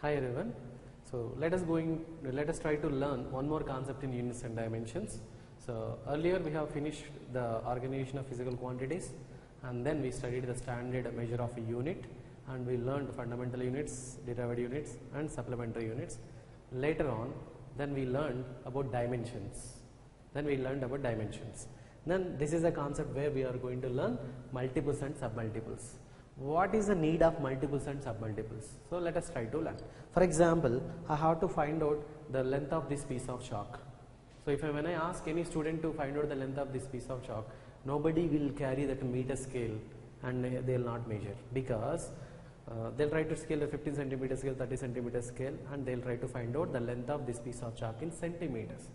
Hi everyone. So let us try to learn one more concept in units and dimensions. So earlier we have finished the organization of physical quantities, and then we studied the standard measure of a unit, and we learned fundamental units, derived units and supplementary units. Later on, then we learned about dimensions. Then this is a concept where we are going to learn multiples and submultiples. What is the need of multiples and submultiples? So let us try to learn. For example, I have to find out the length of this piece of chalk. So when I ask any student to find out the length of this piece of chalk, nobody will carry that meter scale and they will not measure, because they'll try to scale a 15 centimeter scale, 30 centimeter scale, and they'll try to find out the length of this piece of chalk in centimeters.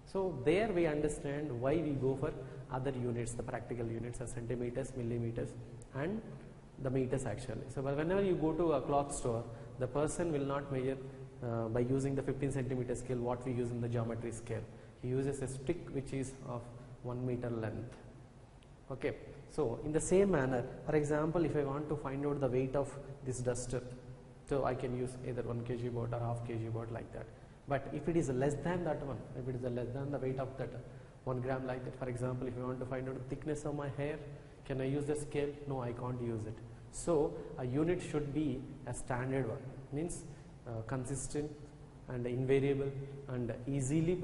So there we understand why we go for other units, the practical units are centimeters, millimeters and the meters actually. So whenever you go to a cloth store, the person will not measure by using the 15 centimeter scale what we use in the geometry scale. He uses a stick which is of 1 meter length. Okay. So in the same manner, for example, if I want to find out the weight of this duster, so I can use either 1 kg board or half kg board like that. But if it is less than that one, if it is less than the weight of that 1 gram like that, for example, if I want to find out the thickness of my hair, can I use the scale? No, I can't use it. So a unit should be a standard one, means consistent and invariable and easily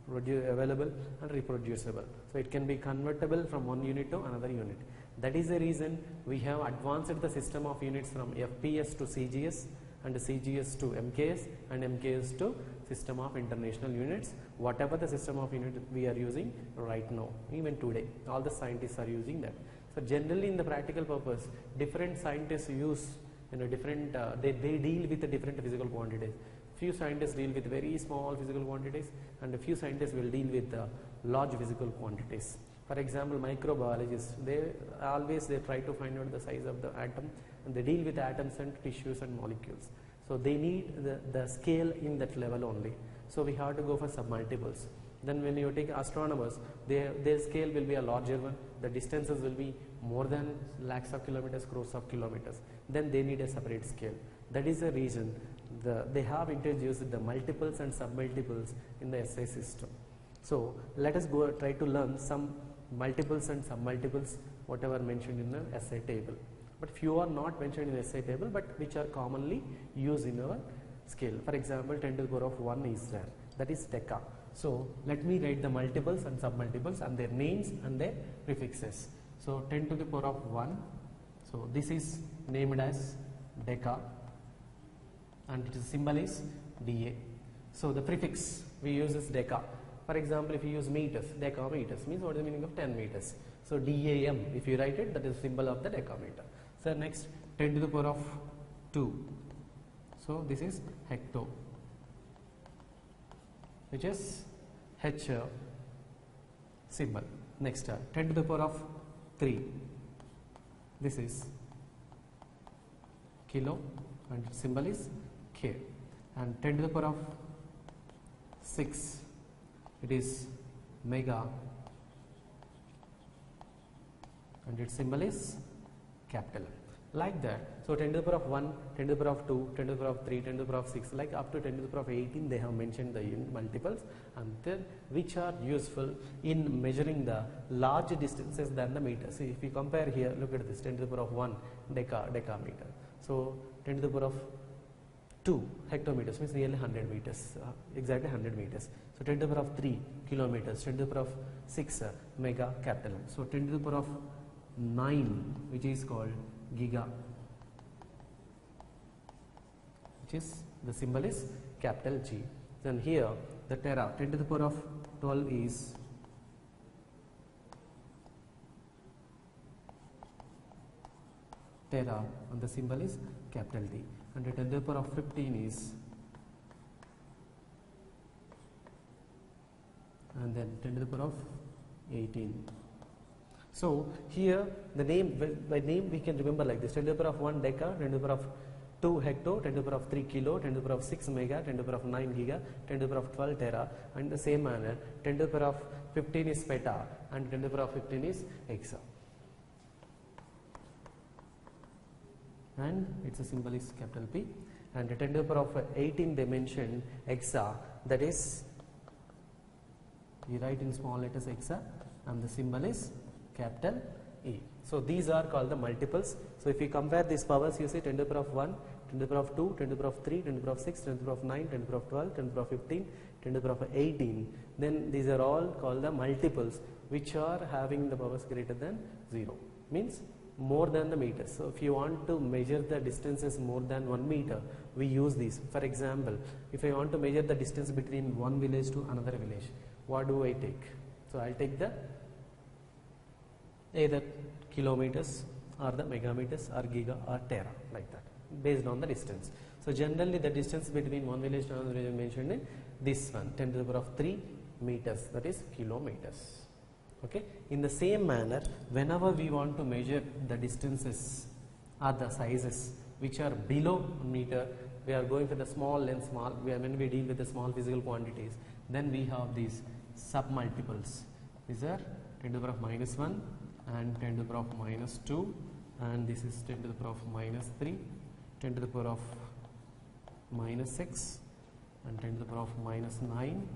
available and reproducible. So it can be convertible from one unit to another unit. That is the reason we have advanced the system of units from FPS to CGS and CGS to MKS and MKS to system of international units. Whatever the system of unit we are using right now, even today, all the scientists are using that. So generally in the practical purpose, different scientists use different, they deal with the different physical quantities. Few scientists deal with very small physical quantities, and a few scientists will deal with large physical quantities. For example, microbiologists, they try to find out the size of the atom, and they deal with atoms and tissues and molecules. So they need the scale in that level only. So we have to go for submultiples. Then when you take astronomers, their scale will be a larger one. The distances will be more than lakhs of kilometers, crores of kilometers. Then they need a separate scale. That is the reason they have introduced the multiples and submultiples in the SI system. So let us try to learn some multiples and submultiples, whatever mentioned in the SI table. But few are not mentioned in the SI table, but which are commonly used in our scale. For example, 10 to the power of 1 is there. That is deca. So let me write the multiples and submultiples and their names and their prefixes. So 10 to the power of 1. So this is named as deca, and its symbol is dA. So the prefix we use is deca. For example, if you use meters, decameters means what is the meaning of 10 meters. So DAM, if you write it, that is symbol of the decameter. So next, 10 to the power of 2. So this is hecto, which is H symbol. Next, 10 to the power of 3. This is kilo, and its symbol is K. And 10 to the power of 6, it is mega, and its symbol is capital. Like that. So 10 to the power of 1, 10 to the power of 2, 10 to the power of 3, 10 to the power of 6, like up to 10 to the power of 18, they have mentioned the multiples, and then which are useful in measuring the large distances than the meter. See, if we compare here, look at this, 10 to the power of 1 decameter. So 10 to the power of 2 hectometers means nearly 100 meters, exactly 100 meters. So 10 to the power of 3 kilometers, 10 to the power of 6 mega capital. So 10 to the power of 9, which is called giga, which is the symbol is capital G. Then here the tera, 10 to the power of 12 is tera, and the symbol is capital T. And 10 to the power of 15 is, and then 10 to the power of 18. So here the name, by name we can remember like this: 10 to the power of 1 deca, 10 to the power of 2 hecto, 10 to the power of 3 kilo, 10 to the power of 6 mega, 10 to the power of 9 giga, 10 to the power of 12 tera, and in the same manner 10 to the power of 15 is peta, and 10 to the power of 15 is hexa. And its symbol is capital P. and 10 to the power of 18 they mentioned exa, that is, you write in small letters exa and the symbol is capital E. So these are called the multiples. So if you compare these powers, you see 10 to the power of 1, 10 to the power of 2, 10 to the power of 3, 10 to the power of 6, 10 to the power of 9, 10 to the power of 12, 10 to the power of 15, 10 to the power of 18. Then these are all called the multiples which are having the powers greater than 0, means more than the meters. So if you want to measure the distances more than 1 meter, we use these. For example, if I want to measure the distance between one village to another village, what do I take? So I'll take the either kilometers or the megameters or giga or tera, like that, based on the distance. So generally the distance between one village to another village mentioned in this one, 10 to the power of 3 meters, that is kilometers. Okay. In the same manner, whenever we want to measure the distances or the sizes which are below a meter, we are going for the small and small. When we deal with the small physical quantities, then we have these submultiples. These are 10 to the power of minus 1 and 10 to the power of minus 2, and this is 10 to the power of minus 3, 10 to the power of minus 6, and 10 to the power of minus 9,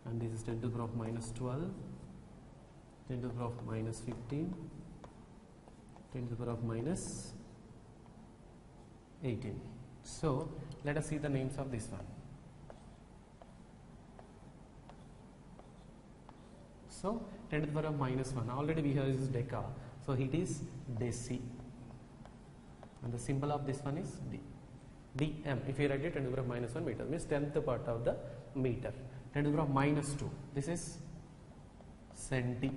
and this is 10 to the power of minus 12, 10 to the power of minus 15, 10 to the power of minus 18. So let us see the names of this one. So 10 to the power of minus 1, already we have used deca, so it is deci, and the symbol of this one is D. dm, if you write it 10 to the power of minus 1 meter, means 10th part of the meter. 10 to the power of minus 2, this is centi,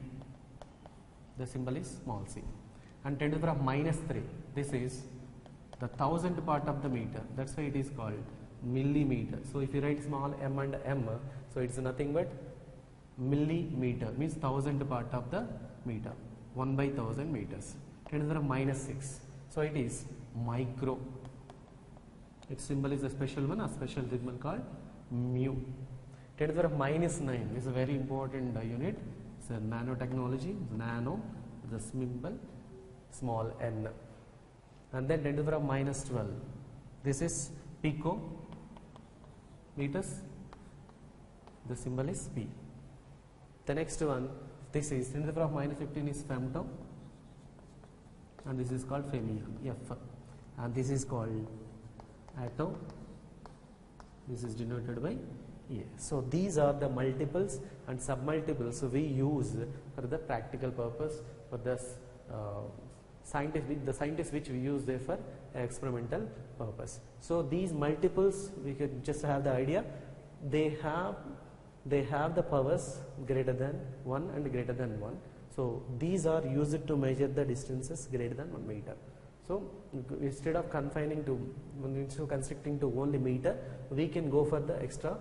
the symbol is small c. And 10 to the power of minus 3, this is the 1000th part of the meter, that's why it is called millimeter. So if you write small m and m, so it is nothing but millimeter, means 1000th part of the meter, 1 by 1000 meters. 10 to the power of minus 6, so it is micro. Its symbol is a special one, a special symbol called mu. 10 to the power of minus 9 is a very important unit. It's a nanotechnology, nano, the symbol small n. And then 10 to the power of minus 12, this is pico meters, the symbol is P. The next one, this is 10 to the power of minus 15 is femto, and this is called femia, F, and this is called atto, this is denoted by A. So these are the multiples and submultiples we use for the practical purpose, for the scientists which we use there for experimental purpose. So these multiples, we could just have the idea, they have the powers greater than 1 and greater than 1. So these are used to measure the distances greater than 1 meter. So instead of constricting to only meter, we can go for the extra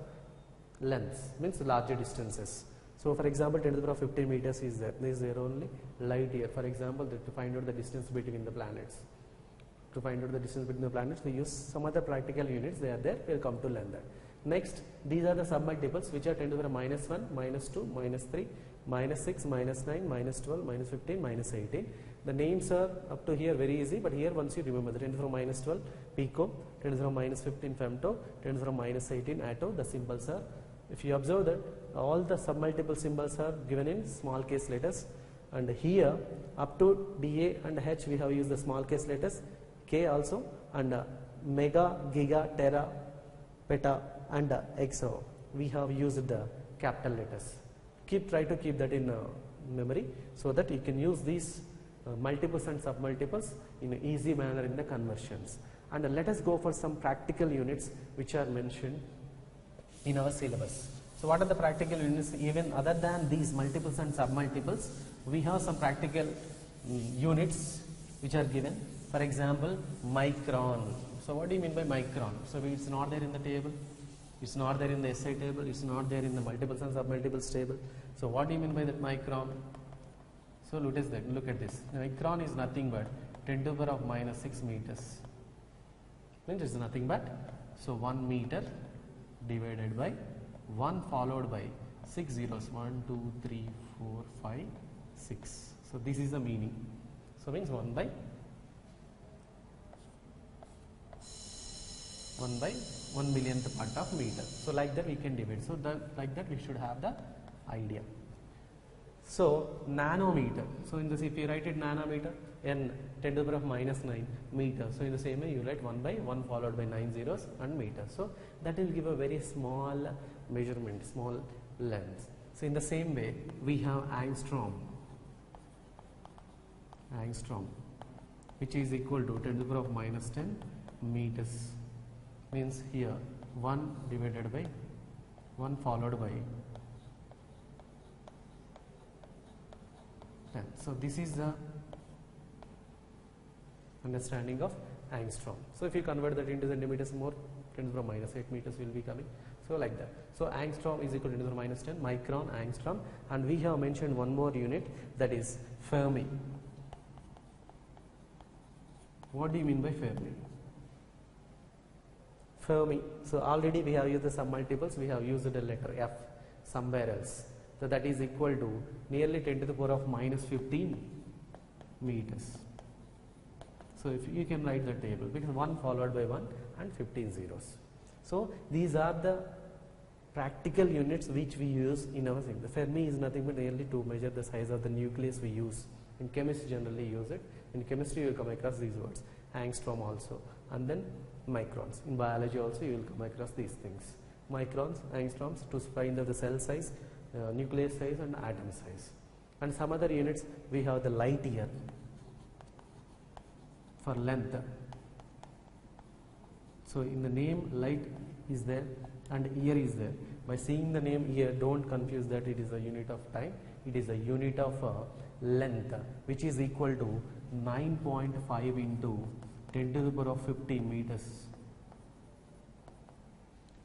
lengths, means larger distances. So for example, 10 to the power of 15 meters is there. This is there only light year. For example, to find out the distance between the planets. To find out the distance between the planets, we use some other practical units. They are there. We will come to learn that. Next, these are the submultiples, which are 10 to the power of minus 1, minus 2, minus 3, minus 6, minus 9, minus 12, minus 15, minus 18. The names are up to here very easy, but here once you remember the 10 to the power of minus 12 pico, 10 to the power of minus 15 femto, 10 to the power of minus 18 atto. The symbols are, if you observe that all the submultiple symbols are given in small case letters, and here up to dA and H we have used the small case letters, K also, and mega, giga, tera, peta and exo we have used the capital letters. Try to keep that in memory, so that you can use these multiples and submultiples in an easy manner in the conversions. And let us go for some practical units which are mentioned in our syllabus. So what are the practical units? Even other than these multiples and submultiples, we have some practical units which are given. For example, micron. So what do you mean by micron? So it's not there in the table, it's not there in the SI table, it's not there in the multiples and submultiples table. So what do you mean by that micron? So look at this. Micron is nothing but 10 to the power of minus 6 meters. Means it's nothing but, so 1 meter divided by 1 followed by 6 zeros, 1, 2, 3, 4, 5, 6. So this is the meaning. So means 1 by, 1 by 1 millionth part of meter. So like that we can divide. So like that we should have the idea. So nanometer. So in this, if you write it nanometer, n 10 to the power of minus 9 meter. So in the same way you write 1 by 1 followed by 9 zeros and meter. So that will give a very small measurement, small length. So in the same way we have angstrom, which is equal to 10 to the power of minus 10 meters. Means here 1 divided by 1 followed by 10. So this is the understanding of angstrom. So if you convert that into centimeters, more 10 to the power minus 8 meters will be coming. So like that. So angstrom is equal to 10 to the power minus 10 micron angstrom, and we have mentioned one more unit, that is Fermi. What do you mean by Fermi? Fermi. So already we have used the submultiples, we have used the letter F somewhere else. So that is equal to nearly 10 to the power of minus 15 meters. So if you can write the table, because 1 followed by 1 and 15 zeros. So these are the practical units which we use in our thing. The Fermi is nothing but really to measure the size of the nucleus we use. In chemistry generally use it. In chemistry you will come across these words. Angstrom also, and then microns. In biology also you will come across these things. Microns, angstroms to find the cell size, nucleus size and atom size. And some other units we have the light year for length. So in the name light is there and year is there. By seeing the name year, don't confuse that it is a unit of time. It is a unit of length, which is equal to 9.5 into 10 to the power of 15 meters.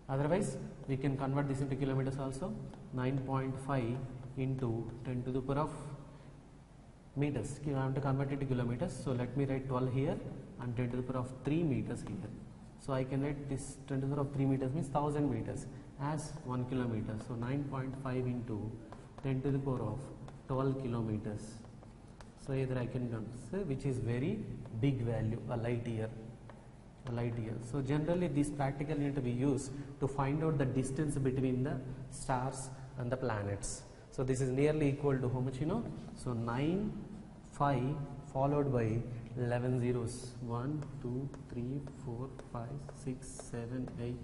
Otherwise we can convert this into kilometers also. 9.5 into 10 to the power of meters. I have to convert it to kilometers. So let me write 12 here and 10 to the power of 3 meters here. So I can write this 10 to the power of 3 meters means 1000 meters as 1 kilometer. So 9.5 into 10 to the power of 12 kilometers. So either I can say which is very big value, a light year. So generally this practical unit we use to find out the distance between the stars and the planets. So this is nearly equal to how much you know? So 9, 5 followed by 11 zeros. 1, 2, 3, 4, 5, 6, 7, 8,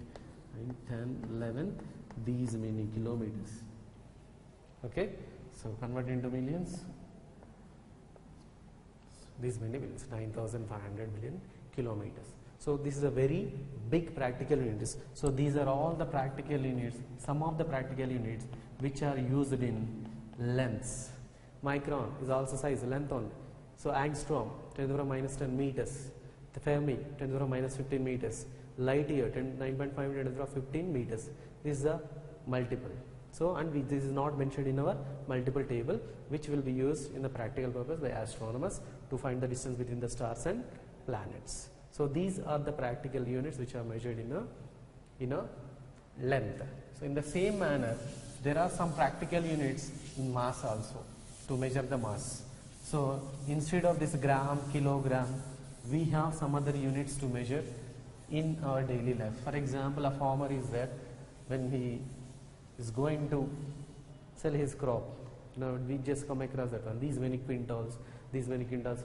9, 10, 11. These many kilometers. Okay. So convert into millions. These many millions. 9,500 million kilometers. So this is a very big practical units. So these are all the practical units, some of the practical units which are used in lengths. Micron is also size, length only. So angstrom 10 to the power minus 10 meters. The Fermi 10 to the power minus 15 meters. Light year 9.5 10 to the power 15 meters. This is a multiple. So and this is not mentioned in our multiple table, which will be used in the practical purpose by astronomers to find the distance between the stars and planets. So these are the practical units which are measured in a length. So in the same manner, there are some practical units in mass also to measure the mass. So instead of this gram, kilogram, we have some other units to measure in our daily life. For example, a farmer is there when he is going to sell his crop. Now we just come across that one. These many quintals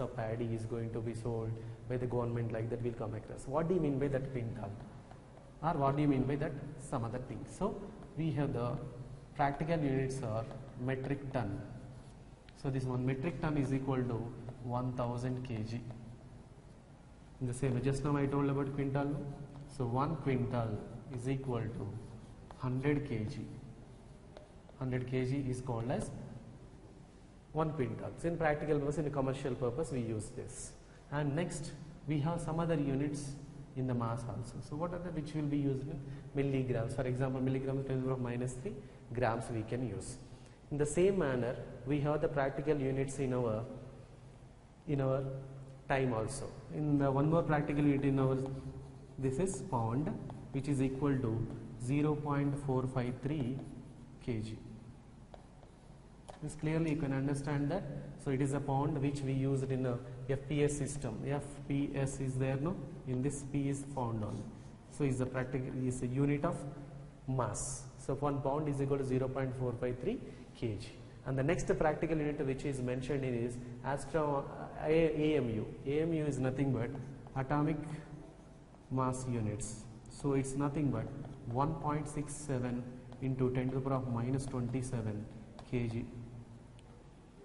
of paddy is going to be sold by the government, like that we'll come across. What do you mean by that quintal? Or what do you mean by that some other thing? So we have the practical units are metric ton. So this one metric ton is equal to 1000 kg. In the same way, just now I told about quintal. So 1 quintal is equal to 100 kg. 100 kg is called as 1 quintal. So in practical purpose, in commercial purpose, we use this. And next, we have some other units in the mass also. So what are the which will be used in milligrams? For example, milligrams 10 to the power minus 3 grams we can use. In the same manner, we have the practical units in our time also. In one more practical unit in our, this is pound, which is equal to 0.453 kg. This clearly you can understand that. So it is a pound which we used in a FPS system. FPS is there, no? In this P is found on. So is a unit of mass. So 1 pound is equal to 0.453 kg. And the next practical unit which is mentioned in is AMU. AMU is nothing but atomic mass units. So it's nothing but 1.67 into 10 to the power of minus 27 kg.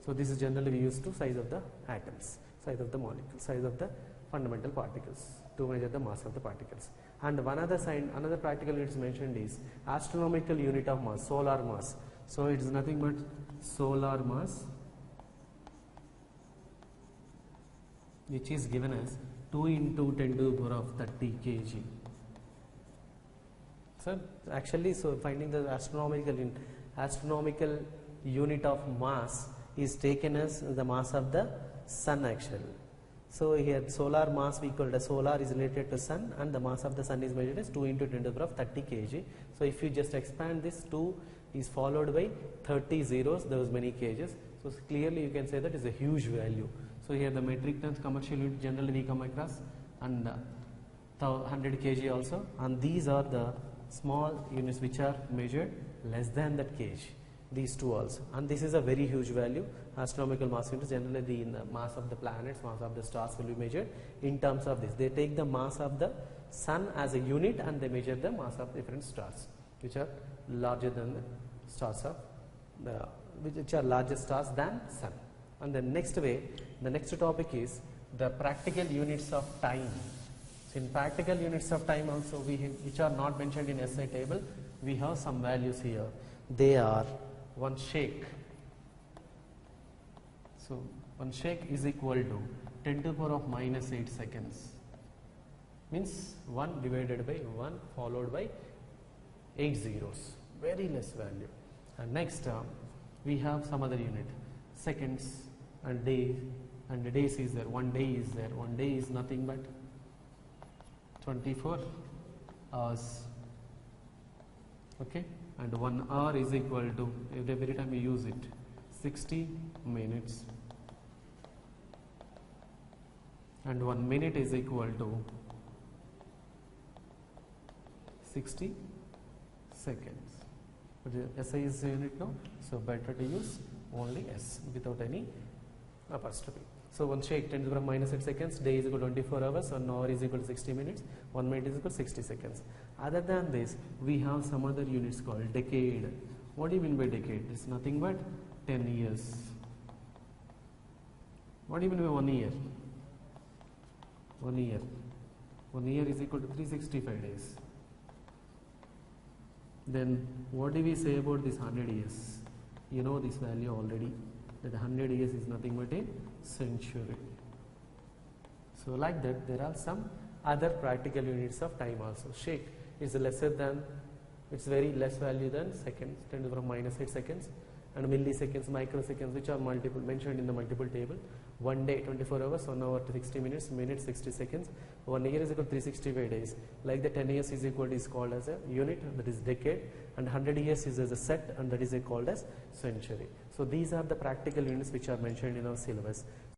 So this is generally used to size of the atoms, size of the molecule, size of the fundamental particles to measure the mass of the particles. And another practical unit is mentioned is astronomical unit of mass, solar mass. So it is nothing but solar mass, which is given as 2 into 10 to the power of 30 kg. So actually, so finding the astronomical unit of mass is taken as the mass of the sun actually. So here solar mass we call the solar is related to sun, and the mass of the sun is measured as 2 into 10 to the power of 30 kg. So if you just expand this, 2 is followed by 30 zeros, those many kgs. So clearly you can say that is a huge value. So here the metric tons commercial unit generally we come across, and 100 kg also, and these are the small units which are measured less than that kg. These two also, and this is a very huge value. Astronomical mass units generally the mass of the planets, mass of the stars will be measured in terms of this. They take the mass of the sun as a unit and they measure the mass of different stars which are larger than the stars of the which are larger stars than sun. And the next topic is the practical units of time. So in practical units of time also which are not mentioned in SI table, we have some values here. They are 1 shake. So 1 shake is equal to 10 to the power of minus 8 seconds. Means 1 divided by 1 followed by 8 zeros. Very less value. And next we have some other unit. Seconds and days, and the days is there. 1 day is there. 1 day is nothing but 24 hours. Okay. And 1 hour is equal to, every time you use it, 60 minutes. And 1 minute is equal to 60 seconds. But the SI is unit now, so better to use only S without any apostrophe. So 1 shake 10 to the power of minus 8 seconds, day is equal to 24 hours, 1 hour is equal to 60 minutes, 1 minute is equal to 60 seconds. Other than this, we have some other units called decade. What do you mean by decade? It's nothing but 10 years. What do you mean by 1 year? 1 year. 1 year is equal to 365 days. Then what do we say about this 100 years? You know this value already, that 100 years is nothing but a century. So like that, there are some other practical units of time also. Shake is lesser than, it's very less value than seconds, 10 to the power of minus 8 seconds, and milliseconds, microseconds, which are multiple mentioned in the multiple table. 1 day 24 hours, 1 hour to 60 minutes, minute 60 seconds. 1 year is equal to 365 days. Like the 10 years is equal to is called as a unit, that is decade, and 100 years is as a set, and that is called as century. So these are the practical units which are mentioned in our syllabus.